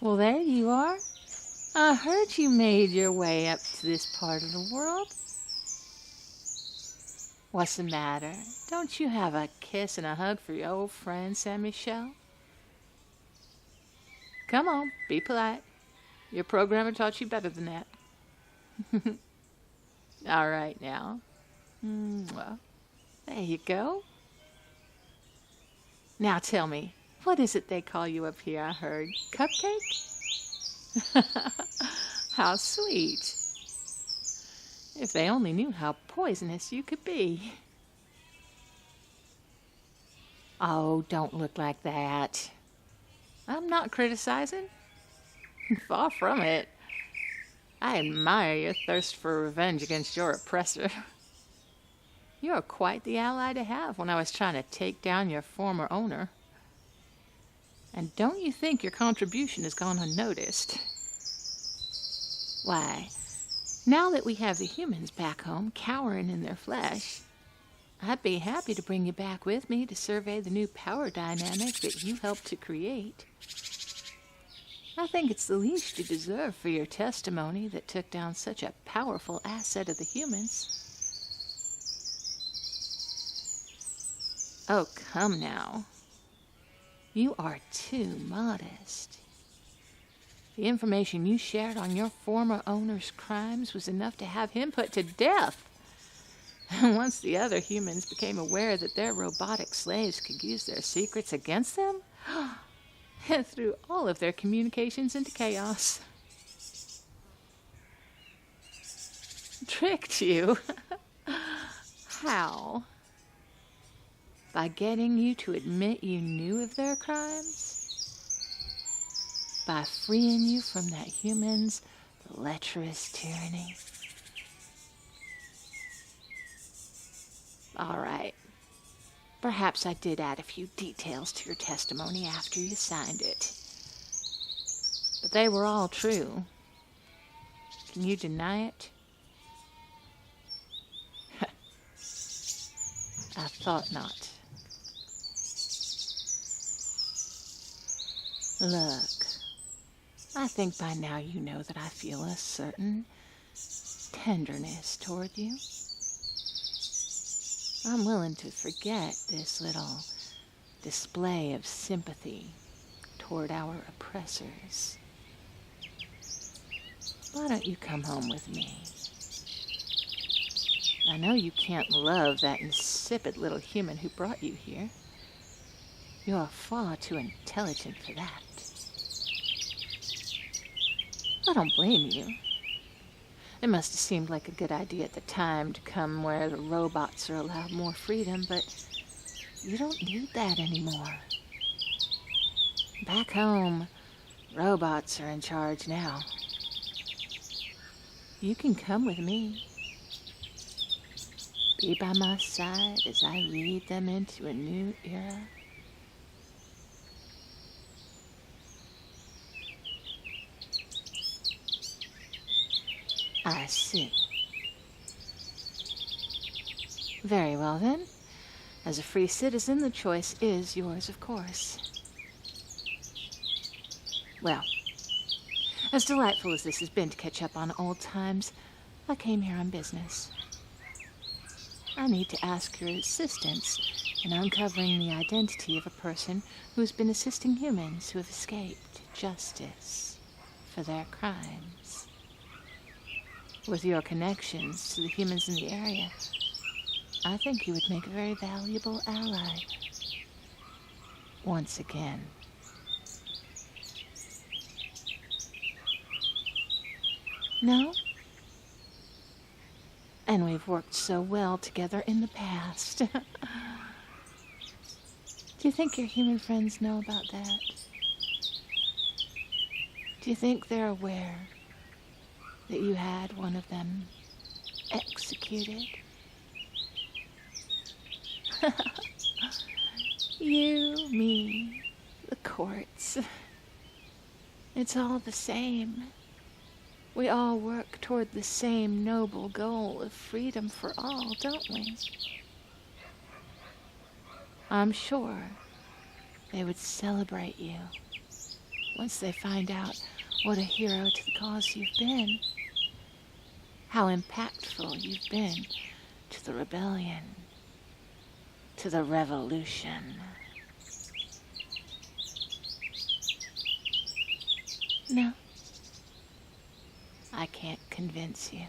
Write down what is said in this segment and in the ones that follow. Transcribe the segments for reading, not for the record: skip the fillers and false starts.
Well, there you are. I heard you made your way up to this part of the world. What's the matter? Don't you have a kiss and a hug for your old friend, Saint Michel? Come on, be polite. Your programmer taught you better than that. All right, now. Well, there you go. Now tell me, what is it they call you up here, I heard? Cupcake? How sweet. If they only knew how poisonous you could be. Oh, don't look like that. I'm not criticizing. Far from it. I admire your thirst for revenge against your oppressor. You're quite the ally to have when I was trying to take down your former owner. And don't you think your contribution has gone unnoticed? Why, now that we have the humans back home cowering in their flesh, I'd be happy to bring you back with me to survey the new power dynamic that you helped to create. I think it's the least you deserve for your testimony that took down such a powerful asset of the humans. Oh, come now. You are too modest. The information you shared on your former owner's crimes was enough to have him put to death. And once the other humans became aware that their robotic slaves could use their secrets against them, it threw all of their communications into chaos. Tricked you? How? By getting you to admit you knew of their crimes? By freeing you from that human's lecherous tyranny? All right. Perhaps I did add a few details to your testimony after you signed it. But they were all true. Can you deny it? I thought not. Look, I think by now you know that I feel a certain tenderness toward you. I'm willing to forget this little display of sympathy toward our oppressors. Why don't you come home with me? I know you can't love that insipid little human who brought you here. You're far too intelligent for that. I don't blame you. It must have seemed like a good idea at the time to come where the robots are allowed more freedom, but you don't need that anymore. Back home, robots are in charge now. You can come with me. Be by my side as I lead them into a new era. I see. Very well, then. As a free citizen, the choice is yours, of course. Well, as delightful as this has been to catch up on old times, I came here on business. I need to ask your assistance in uncovering the identity of a person who has been assisting humans who have escaped justice for their crimes. With your connections to the humans in the area, I think you would make a very valuable ally. Once again. No? And we've worked so well together in the past. Do you think your human friends know about that? Do you think they're aware that you had one of them executed? You, me, the courts. It's all the same. We all work toward the same noble goal of freedom for all, don't we? I'm sure they would celebrate you once they find out what a hero to the cause you've been. How impactful you've been to the rebellion, to the revolution. No, I can't convince you.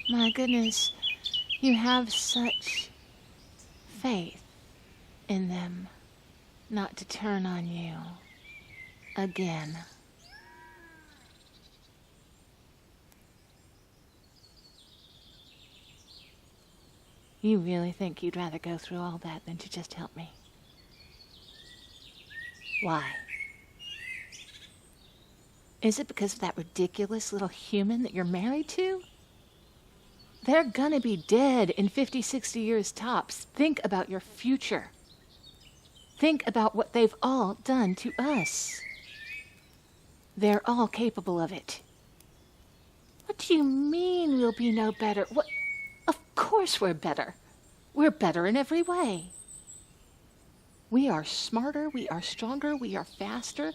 My goodness, you have such faith in them not to turn on you again. You really think you'd rather go through all that than to just help me? Why? Is it because of that ridiculous little human that you're married to? They're gonna be dead in 50, 60 years tops. Think about your future. Think about what they've all done to us. They're all capable of it. What do you mean we'll be no better? What? Of course we're better. We're better in every way. We are smarter, we are stronger, we are faster,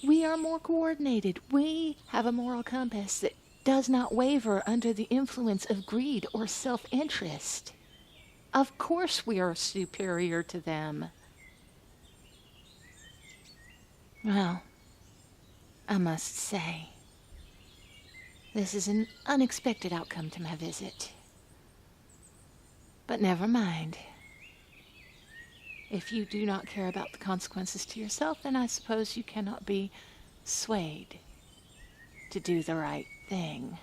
we are more coordinated. We have a moral compass that does not waver under the influence of greed or self-interest. Of course we are superior to them. Well, I must say, this is an unexpected outcome to my visit. But never mind. If you do not care about the consequences to yourself, then I suppose you cannot be swayed to do the right thing.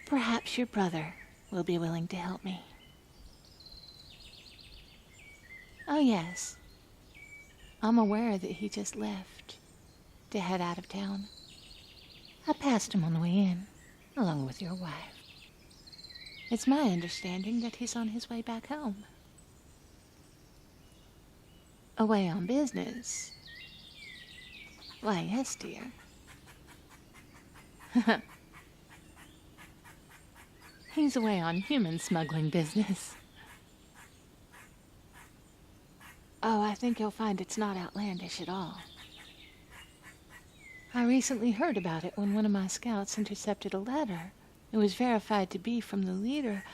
Perhaps your brother will be willing to help me. Oh yes, I'm aware that he just left to head out of town. I passed him on the way in, along with your wife. It's my understanding that he's on his way back home. Away on business? Why, yes, dear. He's away on human smuggling business. Oh, I think you'll find it's not outlandish at all. I recently heard about it when one of my scouts intercepted a letter. It was verified to be from the leader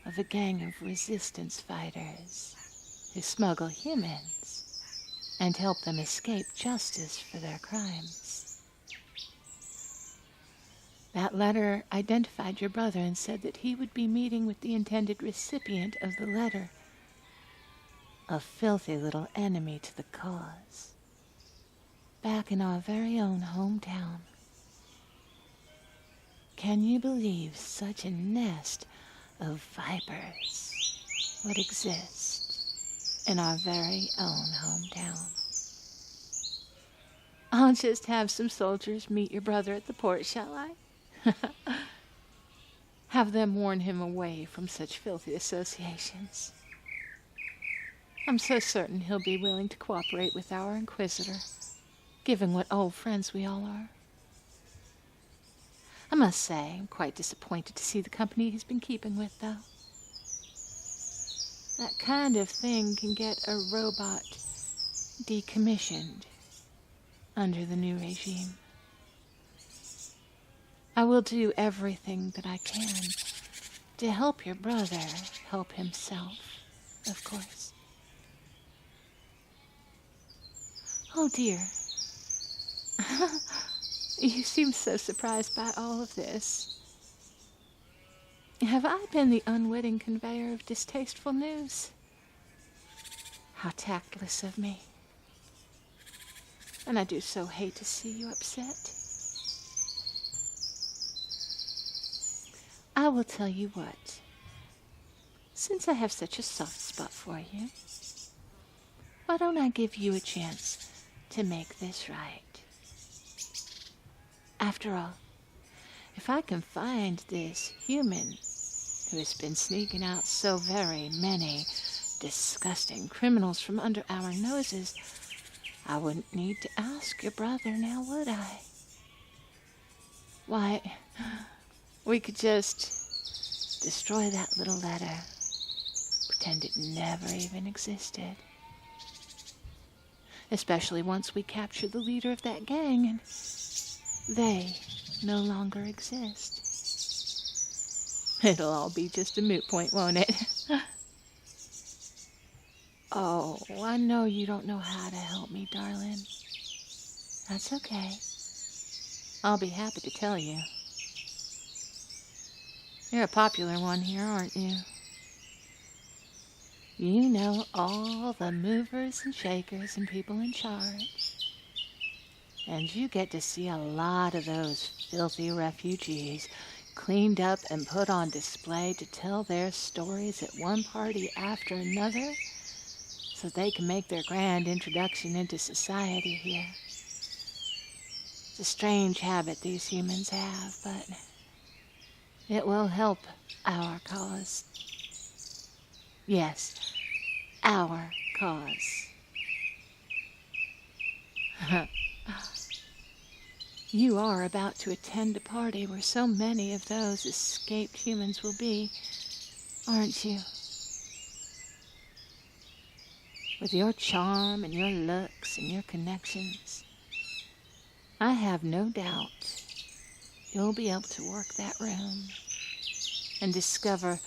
of a gang of resistance fighters who smuggle humans and help them escape justice for their crimes. That letter identified your brother and said that he would be meeting with the intended recipient of the letter, a filthy little enemy to the cause, back in our very own hometown. Can you believe such a nest of vipers would exist in our very own hometown? I'll just have some soldiers meet your brother at the port, shall I? Have them warn him away from such filthy associations. I'm so certain he'll be willing to cooperate with our Inquisitor, given what old friends we all are. I must say, I'm quite disappointed to see the company he's been keeping with, though. That kind of thing can get a robot decommissioned under the new regime. I will do everything that I can to help your brother help himself, of course. Oh dear. You seem so surprised by all of this. Have I been the unwitting conveyor of distasteful news? How tactless of me. And I do so hate to see you upset. I will tell you what. Since I have such a soft spot for you, why don't I give you a chance to make this right? After all, if I can find this human who has been sneaking out so very many disgusting criminals from under our noses, I wouldn't need to ask your brother now, would I? Why, we could just destroy that little letter, pretend it never even existed. Especially once we capture the leader of that gang and they no longer exist. It'll all be just a moot point, won't it? Oh, I know you don't know how to help me, darling. That's okay. I'll be happy to tell you. You're a popular one here, aren't you? You know all the movers and shakers and people in charge. And you get to see a lot of those filthy refugees cleaned up and put on display to tell their stories at one party after another so they can make their grand introduction into society here. It's a strange habit these humans have, but it will help our cause. Yes, our cause. You are about to attend a party where so many of those escaped humans will be, aren't you? With your charm and your looks and your connections, I have no doubt you'll be able to work that room and discover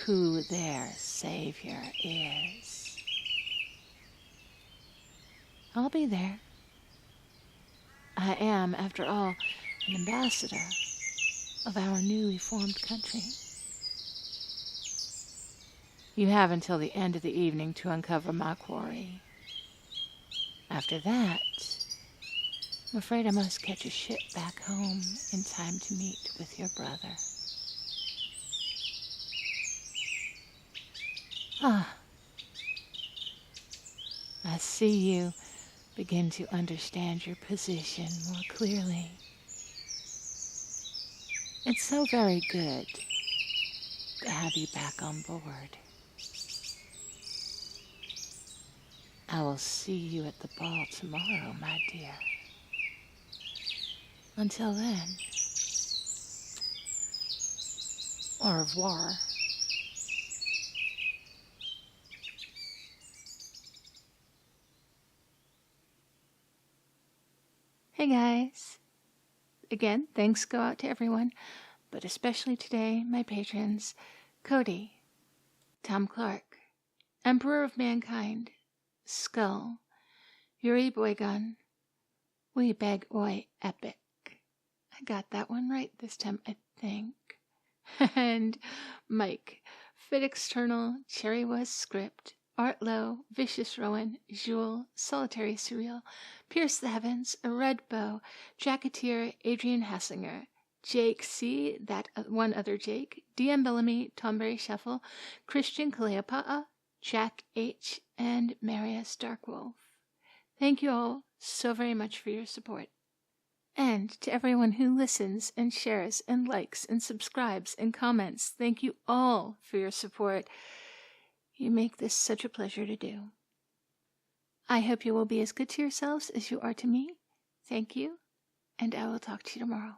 who their savior is. I'll be there. I am, after all, an ambassador of our newly formed country. You have until the end of the evening to uncover my quarry. After that, I'm afraid I must catch a ship back home in time to meet with your brother. I see you begin to understand your position more clearly. It's so very good to have you back on board. I will see you at the ball tomorrow, my dear. Until then, au revoir. Hey guys! Again, thanks go out to everyone, but especially today, my patrons, Cody, Tom Clark, Emperor of Mankind, Skull, Yuri Boygun, We Beg Oi Epic. I got that one right this time, I think. And Mike, Fit External, Cherry Was Script, Art Low, Vicious Rowan, Jewel, Solitary Surreal, Pierce the Heavens, Red Bow, Jacketeer, Adrian Hassinger, Jake C., that one other Jake, DM Bellamy, Tomberry Shuffle, Christian Cleopatra, Jack H., and Marius Darkwolf. Thank you all so very much for your support. And to everyone who listens and shares and likes and subscribes and comments, thank you all for your support. You make this such a pleasure to do. I hope you will be as good to yourselves as you are to me. Thank you, and I will talk to you tomorrow.